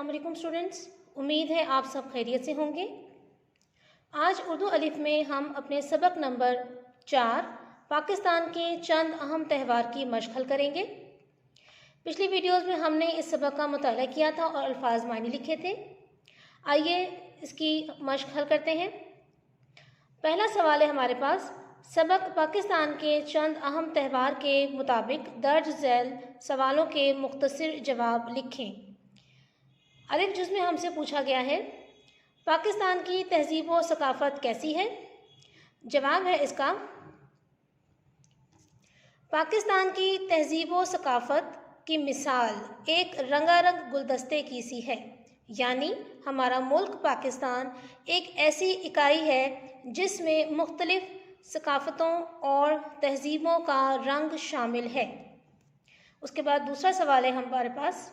अस्सलाम वालेकुम स्टूडेंट्स, उम्मीद है आप सब खैरियत से होंगे। आज उर्दू अलिफ में हम अपने सबक नंबर 4 पाकिस्तान के चंद अहम त्यौहार की मशक हल करेंगे। पिछली वीडियोस में हमने इस सबक का मुताला किया था और अल्फाज मानी लिखे थे। आइए इसकी मशक हल करते हैं। पहला सवाल है हमारे पास, सबक पाकिस्तान के चंद अहम त्यौहार के मुताबिक दर्ज झैल सवालों के मुख्तसर जवाब लिखें। अलिफ जुज़ में हमसे पूछा गया है, पाकिस्तान की तहजीब व सकाफ़त कैसी है? जवाब है इसका, पाकिस्तान की तहजीब व सकाफ़त की मिसाल एक रंगारंग गुलदस्ते की सी है। यानी हमारा मुल्क पाकिस्तान एक ऐसी इकाई है जिसमें मुख्तलिफ सकाफ़तों और तहजीबों का रंग शामिल है। उसके बाद दूसरा सवाल है हमारे पास,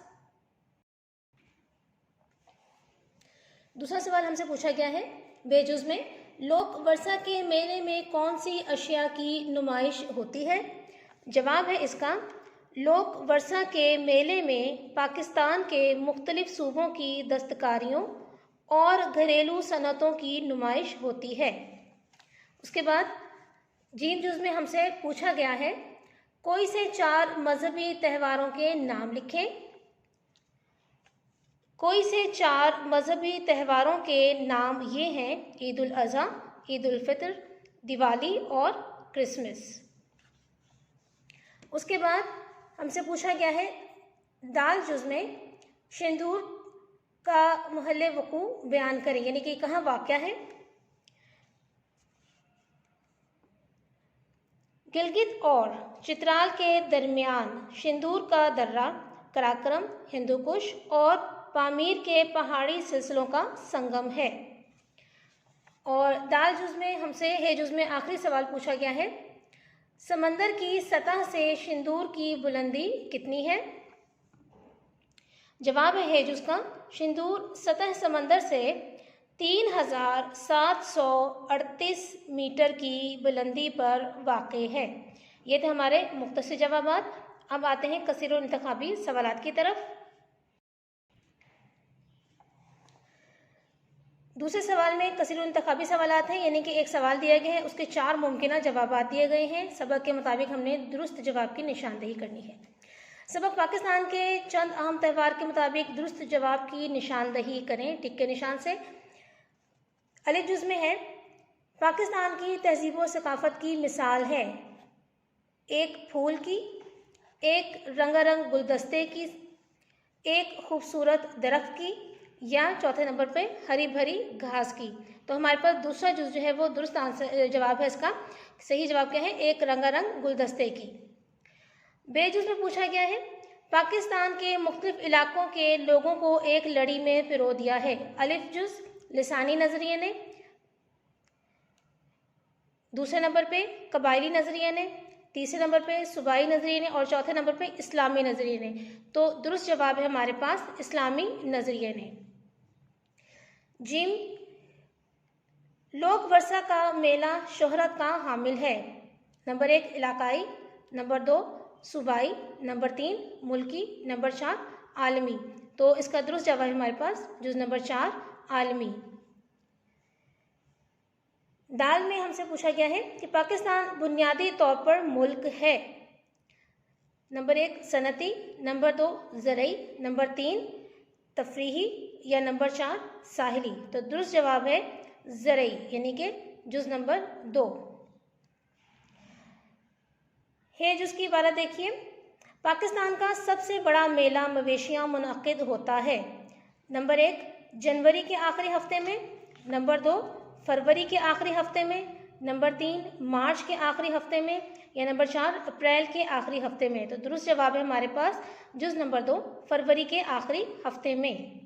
दूसरा सवाल हमसे पूछा गया है, बेजुज़ में लोक वर्षा के मेले में कौन सी अशिया की नुमाइश होती है? जवाब है इसका, लोक वर्षा के मेले में पाकिस्तान के मुख्तलिफ सूबों की दस्तकारियों और घरेलू सनतों की नुमाइश होती है। उसके बाद जीम जुज़ में हमसे पूछा गया है, कोई से 4 मजहबी त्यौहारों के नाम लिखें। कोई से 4 मजहबी त्यौहारों के नाम ये हैं, ईद उल अज़हा, ईद उल फितर, दिवाली और क्रिसमस। उसके बाद हमसे पूछा गया है, दाल जुज़ में सिंदूर का महल वक़ू बयान करें, यानी कि कहाँ वाक़या है? गिलगित और चित्राल के दरमियान सिंदूर का दर्रा कराक्रम, हिंदुकुश और पामीर के पहाड़ी सिलसिलों का संगम है। और दाल जुज़ में हमसे हे जुज़ में आखिरी सवाल पूछा गया है, समंदर की सतह से सिंदूर की बुलंदी कितनी है? जवाब है हे जुज़ का, सिंदूर सतह समंदर से 3738 मीटर की बुलंदी पर वाक़े है। ये थे हमारे मुख्तसर जवाबात। अब आते हैं कसीर और इंतखाबी सवालात की तरफ। दूसरे सवाल में कसीर और इंतखाबी सवालात हैं, यानी कि एक सवाल दिया गया है, उसके 4 मुमकिन जवाबात दिए गए हैं। सबक के मुताबिक हमने दुरुस्त जवाब की निशानदेही करनी है। सबक पाकिस्तान के चंद अहम त्यौहार के मुताबिक दुरुस्त जवाब की निशानदेही करें टिक के निशान से। अलिफ जुज़ में है, पाकिस्तान की तहजीब व सकाफ़त की मिसाल है एक फूल की, एक रंगारंग गुलदस्ते की, एक खूबसूरत दरख्त की, या चौथे नंबर पे हरी भरी घास की। तो हमारे पास दूसरा जुज़ जो है वो दुरुस्त आंसर जवाब है इसका। सही जवाब क्या है? एक रंगारंग गुलदस्ते की। बेजुज़ में पूछा गया है, पाकिस्तान के मुख्तलिफ इलाकों के लोगों को एक लड़ी में पिरो दिया है। अलिफ जुज़ लिसानी नज़रिए ने, दूसरे नंबर पे कबायली नज़रिए ने, तीसरे नंबर पे सूबाई नज़रिए ने और चौथे नंबर पे इस्लामी नज़रिए ने। तो दुरुस्त जवाब है हमारे पास इस्लामी नज़रिए ने। जिम, लोक वर्षा का मेला शोहरत का हामिल है। नंबर 1 इलाकाई, नंबर 2 सूबाई, नंबर 3 मुल्की, नंबर 4 आलमी। तो इसका दुरुस्त जवाब है हमारे पास जुज़ नंबर 4 आलमी। दाल में हमसे पूछा गया है कि पाकिस्तान बुनियादी तौर पर मुल्क है। नंबर 1 सनती, नंबर 2 ज़रई, नंबर 3 तफरीही या नंबर 4 साहिली। तो दुरुस्त जवाब है ज़रई, यानी कि जुज़ नंबर 2। है जुज़ की इबारत देखिए, पाकिस्तान का सबसे बड़ा मेला मवेशियाँ मुनक़िद होता है। नंबर 1 जनवरी के आखिरी हफ्ते में, नंबर 2 फरवरी के आखिरी हफ्ते में, नंबर 3 मार्च के आखिरी हफ्ते में, या नंबर 4 अप्रैल के आखिरी हफ्ते में। तो दुरुस्त जवाब है हमारे पास जुज़ नंबर 2 फरवरी के आखिरी हफ्ते में।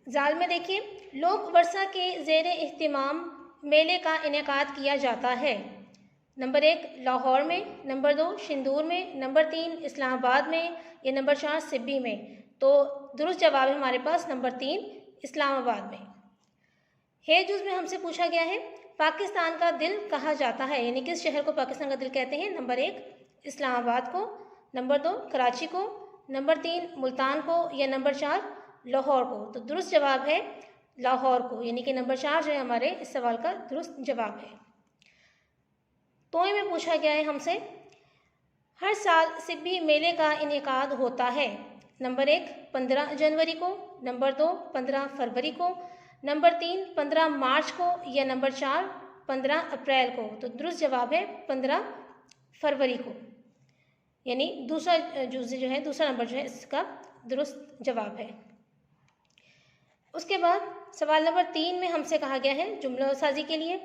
जाल में देखिए, लोक वर्षा के ज़ेर एहतिमाम मेले का इनेकाद किया जाता है। नंबर 1 लाहौर में, नंबर 2 सिंदूर में, नंबर 3 इस्लामाबाद में, या नंबर 4 सिब्बी में। तो दुरुस्त जवाब है हमारे पास नंबर 3 इस्लामाबाद में। है जुज़ में हमसे पूछा गया है, पाकिस्तान का दिल कहा जाता है, यानी किस शहर को पाकिस्तान का दिल कहते हैं? नंबर 1 इस्लामाबाद को, नंबर 2 कराची को, नंबर 3 मुल्तान को, या नंबर 4 लाहौर को। तो दुरुस्त जवाब है लाहौर को, यानी कि नंबर 4 जो है हमारे इस सवाल का दुरुस्त जवाब है। तोए में पूछा गया है हमसे, हर साल सिब्बी मेले का इनेकाद होता है। नंबर 1 15 जनवरी को, नंबर 2 15 फरवरी को, नंबर 3 15 मार्च को, या नंबर 4 15 अप्रैल को। तो दुरुस्त जवाब है 15 फरवरी को, यानी दूसरा नंबर जो है इसका दुरुस्त जवाब है। उसके बाद सवाल नंबर 3 में हमसे कहा गया है जुमला साजी के लिए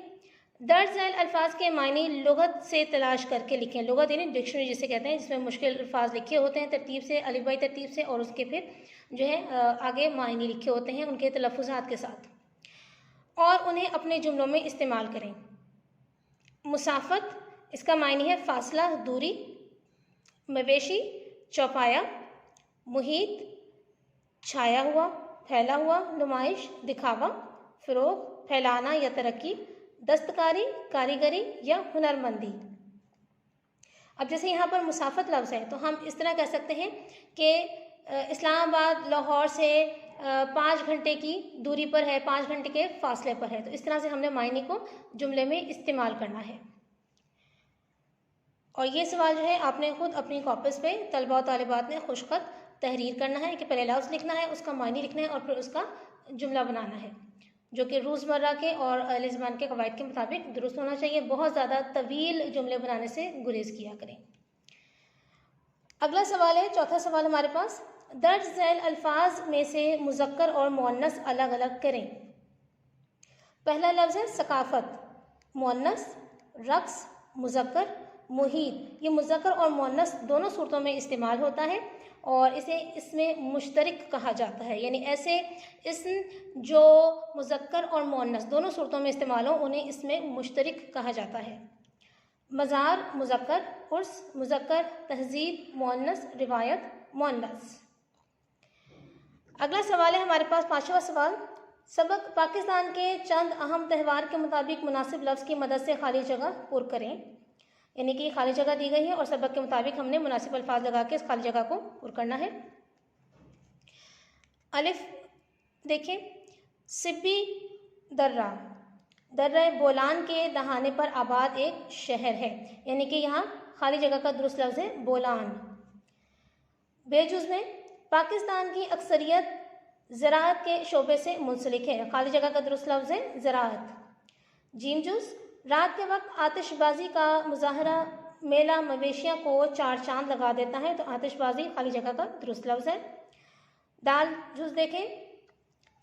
दर्ज झैल अल्फाज के मायने लुगत से तलाश करके लिखें। लुगत यानी डिक्शनरी जिसे कहते हैं, जिसमें मुश्किल अल्फाज लिखे होते हैं तरतीब से, अलिबाई तरतीब से, और उसके फिर जो है आगे मायने लिखे होते हैं उनके तलफ़ुज़ात के साथ, और उन्हें अपने जुमलों में इस्तेमाल करें। मुसाफत, इसका मायने है फासला, दूरी। मवेशी, चौपाया। मुहीत, छाया हुआ, फैला हुआ, नुमाइश, दिखावा। फ़रोग़, फैलाना या तरक्की। दस्तकारी, कारीगरी या हुनरमंदी। अब जैसे यहाँ पर मुसाफत लफ्ज़ है तो हम इस तरह कह सकते हैं कि इस्लामाबाद लाहौर से 5 घंटे की दूरी पर है, 5 घंटे के फासले पर है। तो इस तरह से हमने मायने को जुमले में इस्तेमाल करना है। और ये सवाल जो है आपने खुद अपनी कॉपीज़ पे तलबा और तालिबात ने खुशखत तहरीर करना है कि पहले लफ्ज़ लिखना है, उसका मायने लिखना है और फिर उसका जुमला बनाना है, जो कि रोज़मर्रा के और अहले ज़बान के कवायद के मुताबिक दुरुस्त होना चाहिए। बहुत ज़्यादा तवील जुमले बनाने से गुरेज किया करें। अगला सवाल है, चौथा सवाल हमारे पास, दर्ज झैल अल्फाज में से मुज़क्कर और मुअन्नस अलग अलग करें। पहला लफ्ज़ है सकाफ़त, मुअन्नस। रक़्स, मुज़क्कर। मुहीत, ये मुज़क्कर और मुअन्नस दोनों सूरतों में इस्तेमाल होता है और इसमें मुश्तरिक कहा जाता है, यानी ऐसे इस्म जो मुज़क्कर और मुअन्नस दोनों सूरतों में इस्तेमाल हो उन्हें इसमें मुश्तरिक कहा जाता है। मज़ार, मुज़क्कर। उर्स, मुज़क्कर। तहज़ीब, मुअन्नस। रिवायत, मुअन्नस। अगला सवाल है हमारे पास, पाँचवा सवाल, सबक पाकिस्तान के चंद अहम त्यौहार के मुताबिक मुनासिब लफ्ज़ की मदद से खाली जगह पुर करें। यानी कि खाली जगह दी गई है और सबक के मुताबिक हमने मुनासिब अल्फाज लगा के इस खाली जगह को पुर करना है। अलिफ देखें, सिब्बी दर्रा, दर्रा बोलान के दहाने पर आबाद एक शहर है, यानी कि यहाँ खाली जगह का दुरुस्त लफ्ज़ है बोलान। बेजुज़ में, पाकिस्तान की अक्सरियत ज़राअत के शोबे से मुंसलिक है, खाली जगह का दुरुस्त लफ्ज़ है ज़राअत। जीम जुज़, रात के वक्त आतिशबाजी का मुजाहरा मेला मवेशियों को 4 चांद लगा देता है, तो आतिशबाजी खाली जगह का दुरुस्त लफ्ज़ है। दाल जुज़ देखें,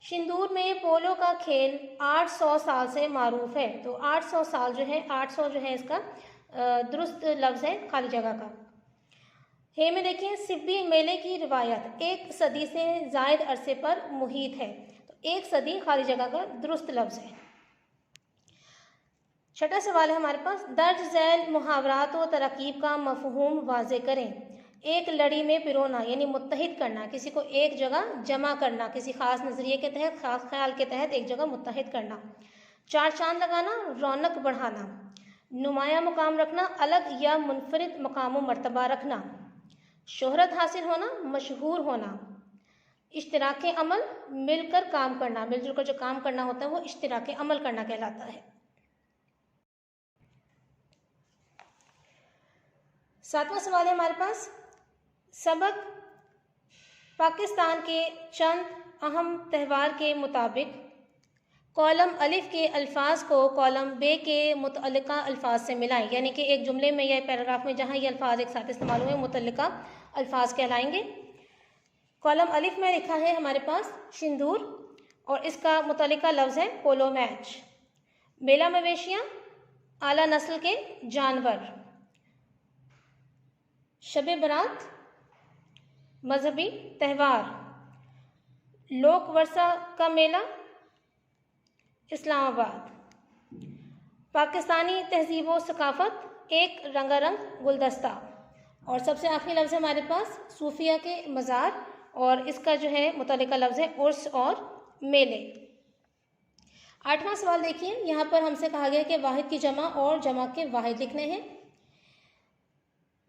सिंदूर में पोलो का खेल 800 साल से मारूफ है, तो 800 साल जो है 800 जो है इसका दुरुस्त लफ्ज़ है खाली जगह का। हे में देखिए, सिब्बी मेले की रिवायत 1 सदी से ज़ायद अरसे पर मुहीत है, तो 1 सदी खाली जगह का दुरुस्त लफ्ज़ है। छठा सवाल है हमारे पास, दर्ज झैल मुहावरात व तरकीब का मफ़हूम वाज़े करें। एक लड़ी में पिरोना यानी मुत्तहिद करना, किसी को एक जगह जमा करना, किसी ख़ास नज़रिए के तहत, ख़ास ख्याल के तहत एक जगह मुत्तहिद करना। 4 चांद लगाना, रौनक बढ़ाना। नुमाया मुकाम रखना, अलग या मुनफरिद मकाम व मर्तबा रखना। शोहरत हासिल होना, मशहूर होना। इश्तिराक अमल, मिलकर काम करना, मिलजुल कर जो काम करना होता है वो इश्तिराक अमल करना कहलाता है। 7वां सवाल है हमारे पास, सबक पाकिस्तान के चंद अहम त्यौहार के मुताबिक कॉलम अलिफ के अल्फाज को कॉलम बे के मुतअल्लिका अल्फाज से मिलाएं, यानी कि एक जुमले में या पैराग्राफ में जहाँ ये अल्फाज एक साथ इस्तेमाल हुए मुतअल्लिका अल्फाज कहलाएंगे। कॉलम अलिफ में लिखा है हमारे पास सिंदूर और इसका मुतअल्लिका लफ्ज़ है पोलो मैच। मेला मवेशियाँ, आला नस्ल के जानवर। शब बरात, मजहबी त्यौहार। लोक वर्षा का मेला, इस्लामाबाद। पाकिस्तानी तहजीब व सकाफ़त, एक रंगारंग गुलदस्ता। और सबसे आखिरी लफ्ज़ है हमारे पास सूफिया के मज़ार और इसका जो है मुतल्लिका लफ्ज़ है उर्स और मेले। 8वां सवाल देखिए, यहाँ पर हमसे कहा गया कि वाहिद की जमा और जमा के वाहिद लिखने हैं।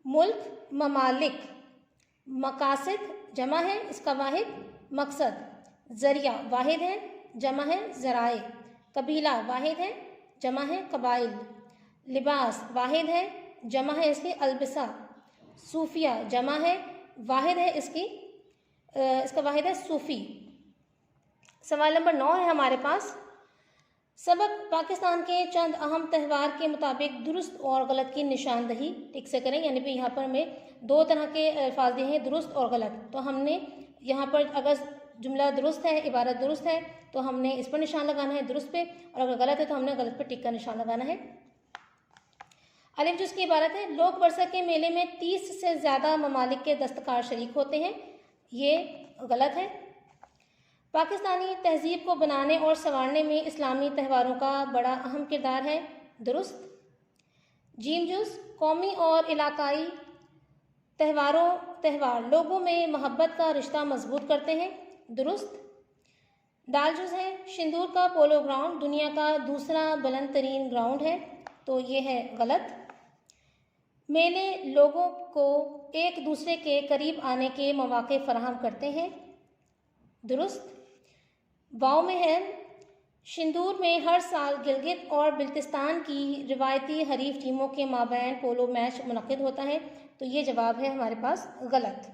मुल्क, ममालिक। मकासिद जमा है, इसका वाहिद मकसद। ज़रिया वाहिद है, जमा है ज़राए। कबीला वाहिद है, जमा है कबाइल। लिबास वाहिद है, जमा है इसकी अलबिसा। सूफिया जमा है, वाहिद है इसका वाहिद है सूफ़ी। सवाल नंबर 9 है हमारे पास। सबक पाकिस्तान के चंद अहम त्यौहार के मुताबिक दुरुस्त और गलत की निशानदही ठीक से करें। यानी कि यहाँ पर हमें 2 तरह के अल्फाज दिए हैं, दुरुस्त और गलत। तो हमने यहाँ पर अगर जुमला दुरुस्त है, इबारत दुरुस्त है, तो हमने इस पर निशान लगाना है दुरुस्त पे, और अगर गलत है तो हमने गलत पे टिक का निशान लगाना है। अलिफ जुज़ की इबारत है, लोक वर्षा के मेले में 30 से ज़्यादा ममालिक के दस्तकार शरीक होते हैं, ये गलत है। पाकिस्तानी तहजीब को बनाने और संवारने में इस्लामी त्यौहारों का बड़ा अहम किरदार है, दुरुस्त। जीम जुज़, कौमी और इलाकाई त्यौहार लोगों में मोहब्बत का रिश्ता मजबूत करते हैं, दुरुस्त। दाल जुज़ है, सिंदूर का पोलो ग्राउंड दुनिया का दूसरा बुलंद तरीन ग्राउंड है, तो ये है गलत। मेले लोगों को एक दूसरे के करीब आने के मौके फराहम करते हैं, दुरुस्त। वाव में है, सिंदूर में हर साल गिलगित और बिल्तिस्तान की रिवायती हरीफ टीमों के माबैन पोलो मैच मुनक़िद होता है, तो ये जवाब है हमारे पास गलत।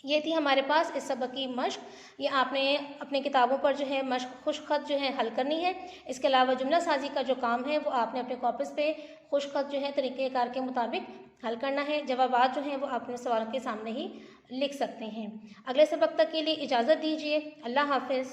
ये थी हमारे पास इस सबक की मश्क। ये आपने अपनी किताबों पर जो है मश्क खुशखत जो है हल करनी है। इसके अलावा जुमला साजी का जो काम है वो आपने अपने कॉपीज़ पे खुशखत जो है तरीक़ेकार के मुताबिक हल करना है। जवाबात जो हैं वो आप अपने सवालों के सामने ही लिख सकते हैं। अगले सबक तक के लिए इजाज़त दीजिए। अल्लाह हाफ़िज़।